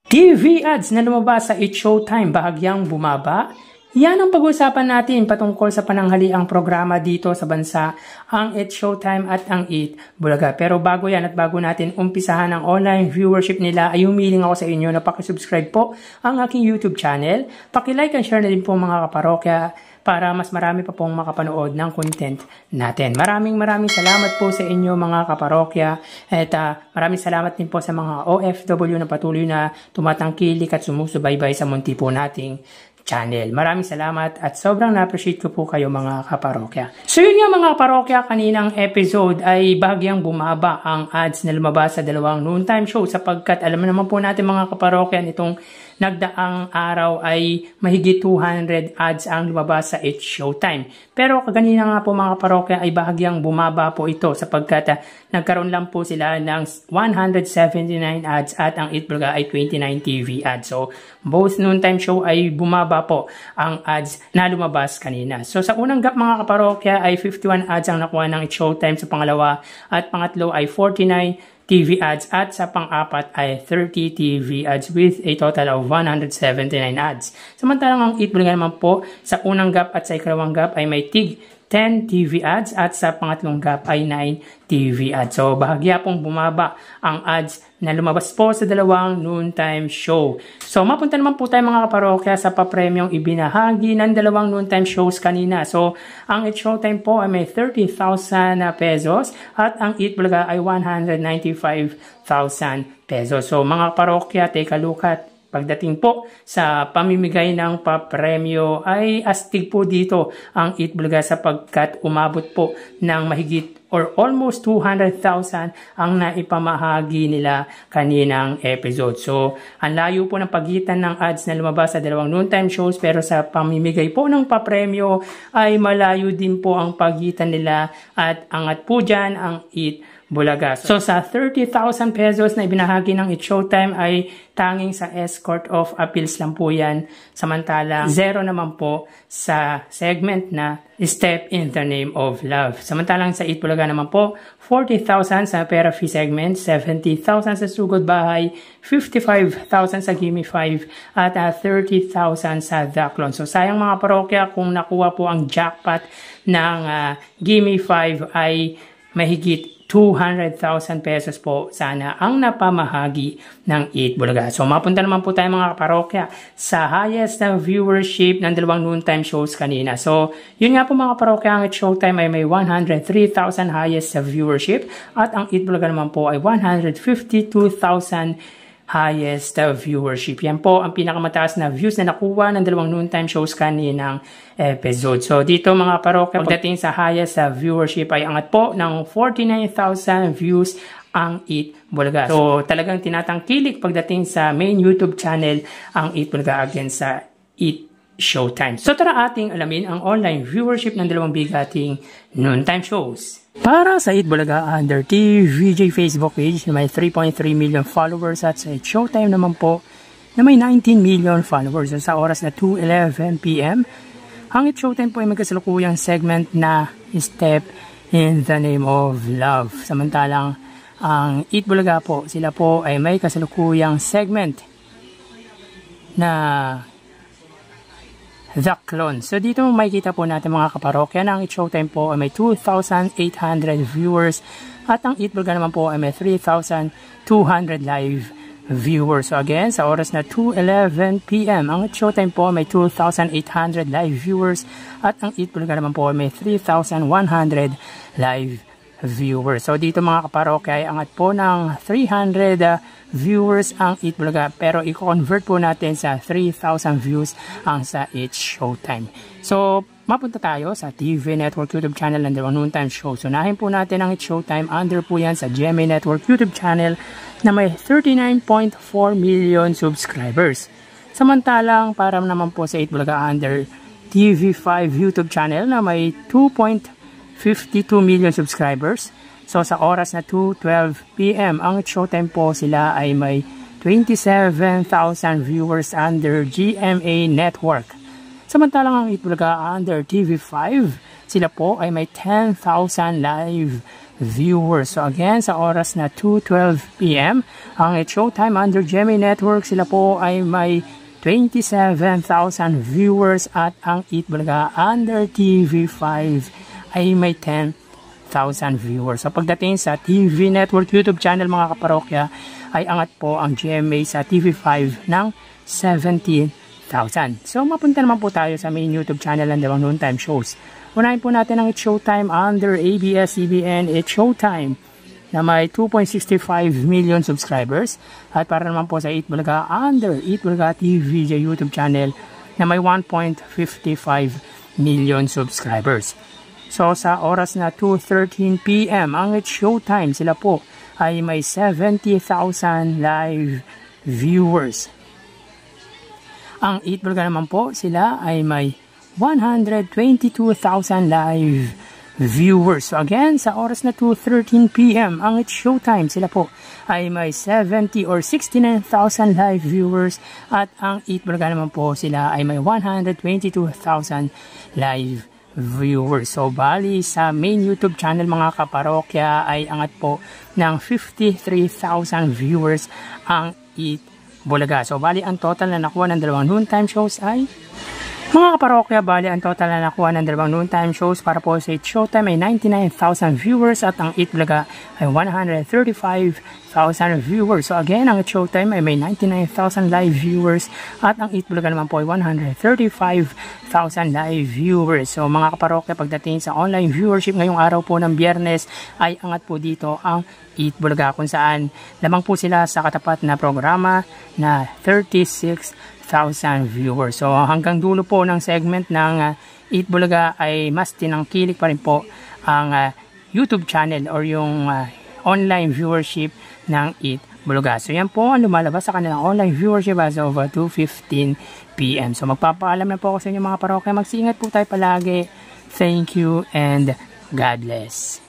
TV ads na lumabas sa It's Showtime bahagyang bumaba. Yan ang pag-uusapan natin patungkol sa pananghaliang programa dito sa bansa, ang It's Showtime at ang Eat Bulaga. Pero bago yan at bago natin umpisahan ang online viewership nila, ay humiling ako sa inyo na pakisubscribe po ang aking YouTube channel. Pakilike and share na din po mga kaparokya para mas marami pa pong makapanood ng content natin. Maraming salamat po sa inyo mga kaparokya at maraming salamat din po sa mga OFW na patuloy na tumatangkilik at sumusubaybay sa munti po nating channel. Maraming salamat at sobrang na-appreciate ko po kayo mga kaparokya. So yun nga mga kaparokya, kaninang episode ay bahagyang bumaba ang ads na lumabas sa dalawang noontime show sapagkat alam naman po natin mga kaparokya nitong nagdaang araw ay mahigit 200 ads ang lumabas sa It's Showtime. Pero kaganina nga po mga kaparokya ay bahagyang bumaba po ito sapagkat nagkaroon lang po sila ng 179 ads at ang Eat Bulaga ay 29 TV ads. So both noontime show ay bumaba po ang ads na lumabas kanina. So sa unang gap mga kaparokya ay 51 ads ang nakuha ng It's Showtime, sa pangalawa at pangatlo ay 49 TV ads at sa pang-apat ay 30 TV ads with a total of 179 ads. Samantalang ang Eat Bulaga naman po sa unang gap at sa ikalawang gap ay may tig 10 TV ads at sa pangatlong gap ay 9 TV ads. So bahagya pong bumaba ang ads na lumabas po sa dalawang noontime show. So mapunta naman po tayo mga kaparokya sa papremyong ibinahagi ng dalawang noontime shows kanina. So ang It's Showtime po ay may 30,000 pesos at ang Eat Bulaga ay 195,000 pesos. So mga kaparokya, take a look at pagdating po sa pamimigay ng papremyo ay astig po dito ang Eat Bulaga sapagkat umabot po ng mahigit or almost 200,000 ang naipamahagi nila kaninang episode. So, ang layo po ng pagitan ng ads na lumabas sa dalawang noontime shows pero sa pamimigay po ng papremyo ay malayo din po ang pagitan nila at angat po dyan ang Eat Bulaga. So sa 30,000 pesos na ibinahagi ng It's Showtime ay tanging sa escort of appeals lang po yan. Samantalang zero naman po sa segment na Step in the Name of Love. Samantalang sa Eat Bulaga naman po, 40,000 sa Pera Fee segment, 70,000 sa Sugod Bahay, 55,000 sa Gimme 5 at 30,000 sa Daklon. So sayang mga parokya kung nakuha po ang jackpot ng Gimme 5 ay mahigit 200,000 pesos po sana ang napamahagi ng Eat Bulaga. So mapunta naman po tayo mga kaparokya sa highest na viewership ng dalawang noontime shows kanina. So yun nga po mga kaparokya, ang It's Showtime ay may 103,000 highest sa viewership at ang Eat Bulaga naman po ay 152,000 highest viewership. Yan po ang pinakamataas na views na nakuha ng dalawang noontime shows kaninang episode. So dito mga parokya, pagdating sa highest viewership ay angat po ng 49,000 views ang Eat Bulaga. So talagang tinatangkilik pagdating sa main YouTube channel ang Eat Bulaga against sa Eat Showtime. So tara ating alamin ang online viewership ng dalawang bigating noontime shows. Para sa Eat Bulaga under TVJ Facebook page na may 3.3 million followers at sa It's Showtime naman po na may 19 million followers. So, sa oras na 2:11 PM, ang It's Showtime po ay may kasalukuyang segment na Step in the Name of Love. Samantalang ang Eat Bulaga po, sila po ay may kasalukuyang segment na The Clone. So dito makikita po natin mga kaparokya na ang It's Showtime po ay may 2,800 viewers at ang Eat Bulaga naman po ay may 3,200 live viewers. So again, sa oras na 2:11 PM, ang It's Showtime po ay may 2,800 live viewers at ang Eat Bulaga naman po ay may 3,100 live viewers. So dito mga kaparokya ay angat po ng 300 viewers ang Eat Bulaga pero i-convert po natin sa 3,000 views ang sa It's Showtime. So mapunta tayo sa TV Network YouTube channel ng dalawang noontime show. So unahin po natin ang It's Showtime, under po yan sa GMA Network YouTube channel na may 39.4 million subscribers. Samantalang para naman po sa Eat Bulaga under TV5 YouTube channel na may 2.52 million subscribers. So sa oras na 2:12 PM, ang It's Showtime po sila ay may 27,000 viewers under GMA Network. Samantalang ang Eat Bulaga under TV5, sila po ay may 10,000 live viewers. So again, sa oras na 2:12 p.m., ang It's Showtime under GMA Network, sila po ay may 27,000 viewers at ang Eat Bulaga under TV5 ay may 10,000 viewers. So pagdating sa TV Network YouTube channel mga kaparokya, ay angat po ang GMA sa TV5 ng 17,000. So mapunta naman po tayo sa main YouTube channel ng Dalawang Noontime Shows. Unahin po natin ang It's Showtime under ABS-CBN It's Showtime na may 2.65 million subscribers. At para naman po sa Eat Bulaga under Eat Bulaga TVJ YouTube channel na may 1.55 million subscribers. So sa oras na 2:13 p.m. ang It's Showtime, sila po ay may 70,000 live viewers. Ang Eat Bulaga naman po, sila ay may 122,000 live viewers. So again, sa oras na 2:13 p.m. ang It's Showtime, sila po ay may 70 or 69,000 live viewers at ang Eat Bulaga naman po, sila ay may 122,000 live viewers. So bali sa main YouTube channel mga kaparokya ay angat po ng 53,000 viewers ang Eat Bulaga. So bali ang total na nakuha ng Dalawang Noontime Shows ay mga kaparokya, bali ang total na nakuha ng Dalawang Noontime Shows para po sa It's Showtime ay 99,000 viewers at ang Eat Bulaga ay 135,000 viewers. So again, ang It's Showtime ay may 99,000 live viewers at ang Eat Bulaga naman po ay 135,000 live viewers. So mga kaparokya, pagdating sa online viewership ngayong araw po ng Biyernes ay angat po dito ang Eat Bulaga kung saan lamang po sila sa katapat na programa na 36,000 viewers. So hanggang dulo po ng segment ng Eat Bulaga ay mas tinangkilik pa rin po ang YouTube channel or yung online viewership ng Eat Bulaga. So yan po ang lumalabas sa kanilang online viewership as of 2:15 p.m. So magpapaalam na po ako sa inyo mga parokya. Mag-iingat po tayo palagi. Thank you and God bless.